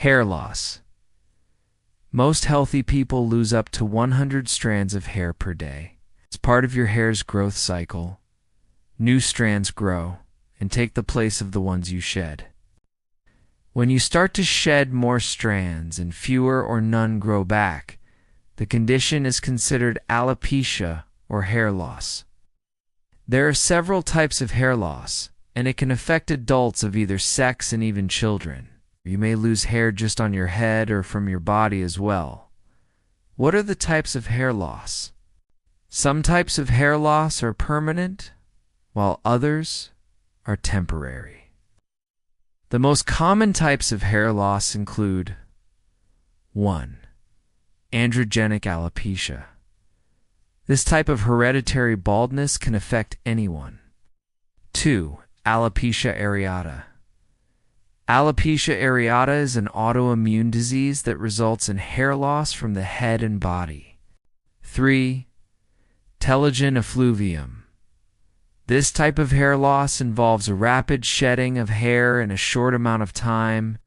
Hair loss. Most healthy people lose up to 100 strands of hair per day. It's part of your hair's growth cycle. New strands grow and take the place of the ones you shed. When you start to shed more strands and fewer or none grow back, the condition is considered alopecia or hair loss. There are several types of hair loss, and it can affect adults of either sex and even children. You may lose hair just on your head or from your body as well. What are the types of hair loss? Some types of hair loss are permanent, while others are temporary. The most common types of hair loss include 1. Androgenic alopecia. This type of hereditary baldness can affect anyone. 2. Alopecia areata. Alopecia areata is an autoimmune disease that results in hair loss from the head and body. 3. Telogen effluvium. This type of hair loss involves a rapid shedding of hair in a short amount of time.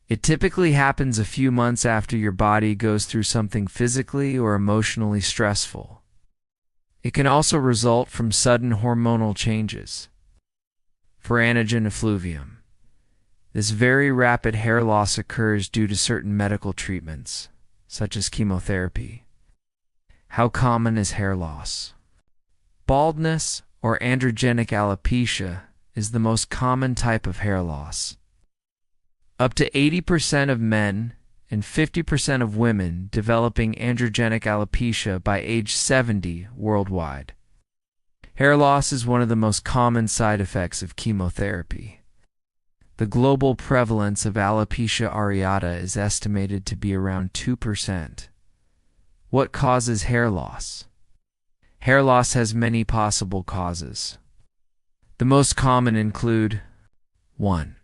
It typically happens a few months after your body goes through something physically or emotionally stressful. It can also result from sudden hormonal changes. For anagen effluvium. This very rapid hair loss occurs due to certain medical treatments, such as chemotherapy. How common is hair loss? Baldness or androgenic alopecia is the most common type of hair loss. Up to 80% of men and 50% of women developing androgenic alopecia by age 70 worldwide. Hair loss is one of the most common side effects of chemotherapy. The global prevalence of alopecia areata is estimated to be around 2%. What causes hair loss? Hair loss has many possible causes. The most common include 1.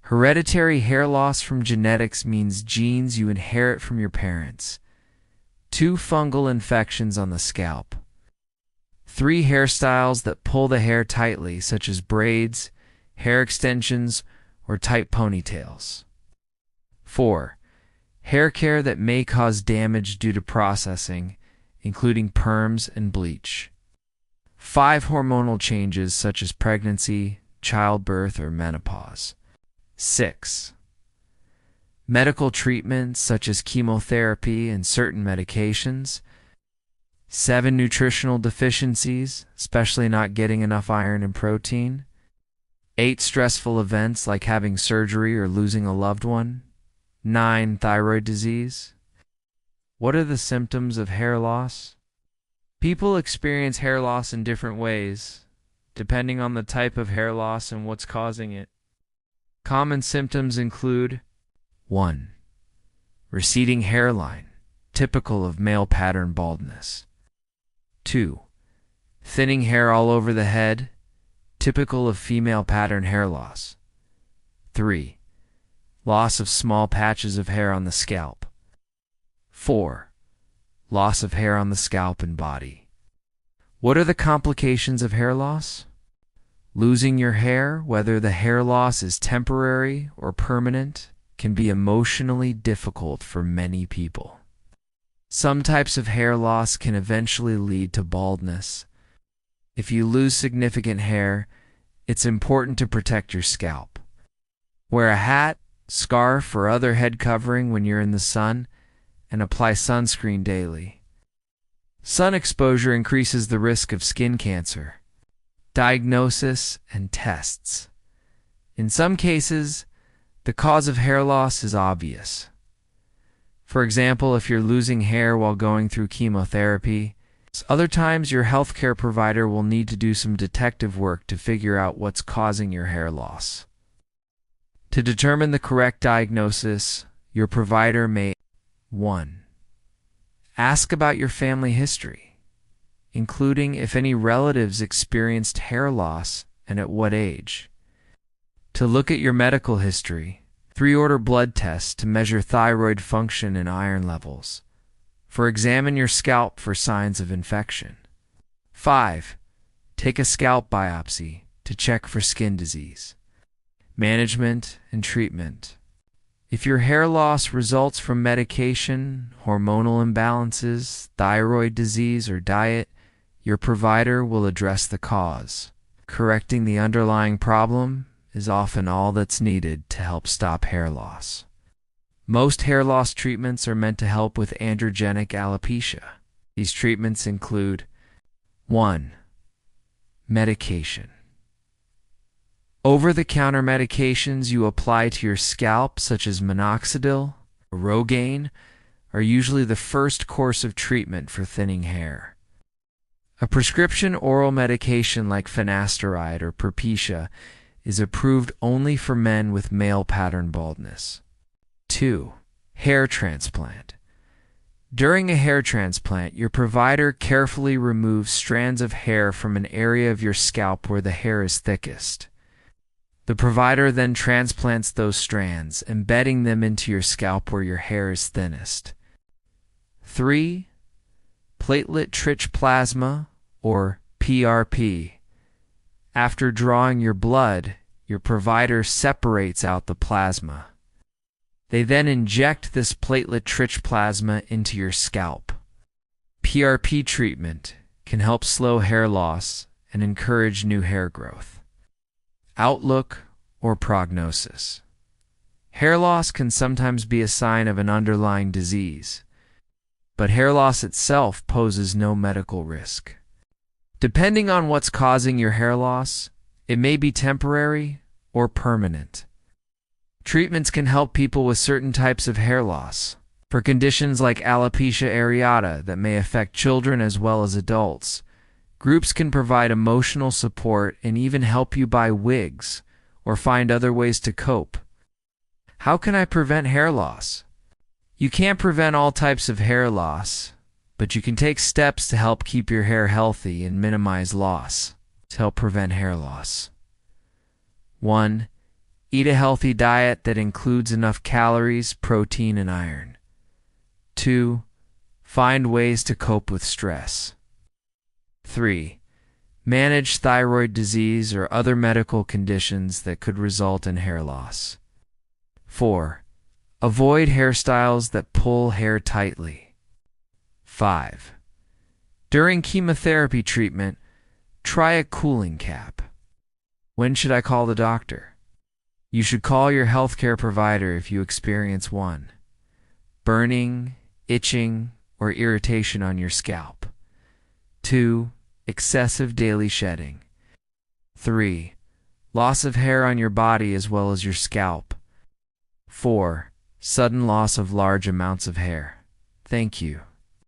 Hereditary hair loss from genetics means genes you inherit from your parents. 2. Fungal infections on the scalp. 3. Hairstyles that pull the hair tightly, such as braids, hair extensions, or tight ponytails. 4. Hair care that may cause damage due to processing, including perms and bleach. 5. Hormonal changes such as pregnancy, childbirth, or menopause. 6. Medical treatments such as chemotherapy and certain medications. 7. Nutritional deficiencies, especially not getting enough iron and protein. 8. Stressful events like having surgery or losing a loved one. 9. Thyroid disease. What are the symptoms of hair loss? People experience hair loss in different ways, depending on the type of hair loss and what's causing it. Common symptoms include 1. Receding hairline, typical of male pattern baldness. 2. Thinning hair all over the head, typical of female pattern hair loss. 3. Loss of small patches of hair on the scalp. 4. Loss of hair on the scalp and body. What are the complications of hair loss? Losing your hair, whether the hair loss is temporary or permanent, can be emotionally difficult for many people. Some types of hair loss can eventually lead to baldness. If you lose significant hair, it's important to protect your scalp. Wear a hat, scarf, or other head covering when you're in the sun, and apply sunscreen daily. Sun exposure increases the risk of skin cancer. Diagnosis and tests. In some cases, the cause of hair loss is obvious. For example, if you're losing hair while going through chemotherapy, other times your healthcare provider will need to do some detective work to figure out what's causing your hair loss. To determine the correct diagnosis, your provider may 1. Ask about your family history, including if any relatives experienced hair loss and at what age. To look at your medical history, 3. Order blood tests to measure thyroid function and iron levels. 4. Examine your scalp for signs of infection. 5. Take a scalp biopsy to check for skin disease. Management and treatment. If your hair loss results from medication, hormonal imbalances, thyroid disease, or diet, your provider will address the cause. Correcting the underlying problem is often all that's needed to help stop hair loss. Most hair loss treatments are meant to help with androgenic alopecia. These treatments include 1. Medication. Over-the-counter medications you apply to your scalp, such as minoxidil or Rogaine, are usually the first course of treatment for thinning hair. A prescription oral medication like finasteride or Propecia is approved only for men with male pattern baldness. 2. Hair transplant. During a hair transplant, your provider carefully removes strands of hair from an area of your scalp where the hair is thickest. The provider then transplants those strands, embedding them into your scalp where your hair is thinnest. 3. Platelet-rich plasma, or PRP. After drawing your blood, your provider separates out the plasma. They then inject this platelet-rich plasma into your scalp. PRP treatment can help slow hair loss and encourage new hair growth. Outlook or prognosis. Hair loss can sometimes be a sign of an underlying disease, but hair loss itself poses no medical risk. Depending on what's causing your hair loss, it may be temporary or permanent. Treatments can help people with certain types of hair loss. For conditions like alopecia areata that may affect children as well as adults, groups can provide emotional support and even help you buy wigs or find other ways to cope. How can I prevent hair loss? You can't prevent all types of hair loss, but you can take steps to help keep your hair healthy and minimize loss to help prevent hair loss. 1. Eat a healthy diet that includes enough calories, protein, and iron. 2. Find ways to cope with stress. 3. Manage thyroid disease or other medical conditions that could result in hair loss. 4. Avoid hairstyles that pull hair tightly. 5. During chemotherapy treatment, try a cooling cap. When should I call the doctor? You should call your healthcare provider if you experience 1. Burning, itching, or irritation on your scalp. 2. Excessive daily shedding. 3. Loss of hair on your body as well as your scalp. 4. Sudden loss of large amounts of hair. Thank you.